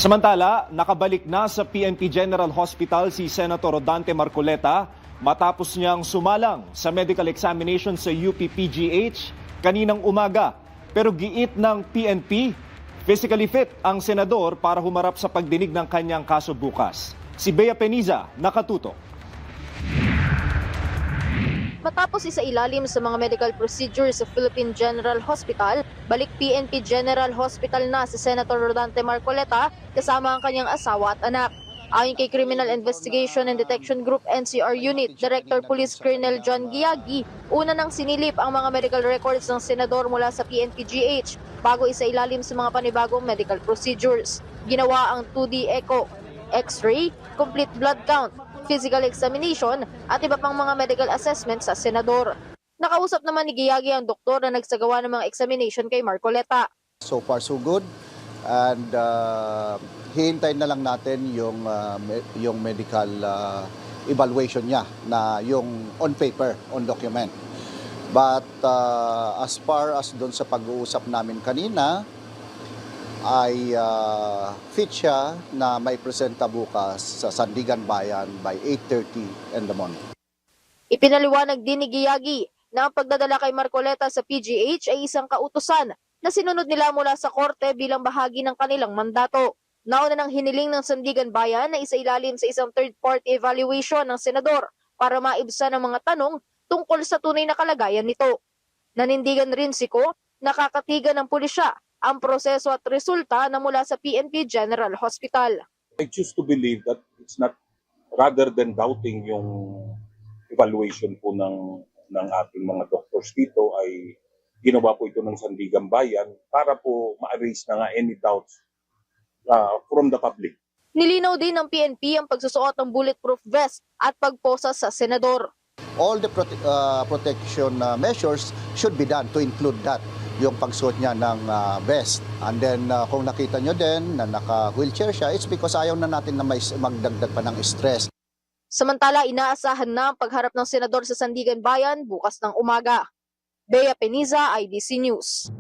Samantala, nakabalik na sa PNP General Hospital si Senator Rodante Marcoleta matapos niyang sumalang sa medical examination sa UP-PGH kaninang umaga. Pero giit ng PNP, physically fit ang senador para humarap sa pagdinig ng kanyang kaso bukas. Si Bea Peniza, nakatutok. Matapos isailalim sa mga medical procedures sa Philippine General Hospital, balik PNP General Hospital na si Senator Rodante Marcoleta kasama ang kanyang asawa at anak. Ayon kay Criminal Investigation and Detection Group NCR Unit Director Police Colonel John Giagi, una nang sinilip ang mga medical records ng senador mula sa PNP-GH bago isailalim sa mga panibagong medical procedures. Ginawa ang 2D echo, X-ray, complete blood count, physical examination at iba pang mga medical assessment sa senador. Nakausap naman ni Giagi ang doktor na nagsagawa ng mga examination kay Marcoleta. So far so good, and hihintayin na lang natin yung medical evaluation niya na yung on paper, on document. But as far as doon sa pag-uusap namin kanina, ay fit siya na may presenta bukas sa Sandigan Bayan by 8:30 in the morning. Ipinaliwanag din ni Giagi na ang pagdadala kay Marcoleta sa PGH ay isang kautusan na sinunod nila mula sa korte bilang bahagi ng kanilang mandato. Nauna nang hiniling ng Sandigan Bayan na isailalim sa isang third-party evaluation ng senador para maibsan ang mga tanong tungkol sa tunay na kalagayan nito. Nanindigan rin si Ko na kakatigan ng pulisya ang proseso at resulta na mula sa PNP General Hospital. I choose to believe that it's not, rather than doubting yung evaluation po ng ating mga doctors dito, ay ginawa po ito ng Sandigan Bayan para po ma-erase na nga any doubts from the public. Nilinaw din ng PNP ang pagsusuot ng bulletproof vest at pagposa sa senador. All the protection measures should be done to include that, yung pagsuot niya ng vest. And then kung nakita nyo din na naka-wheelchair siya, it's because ayaw na natin na magdagdag pa ng stress. Samantala, inaasahan na ang pagharap ng senador sa Sandigan Bayan bukas ng umaga. Bea Peniza, IDC News.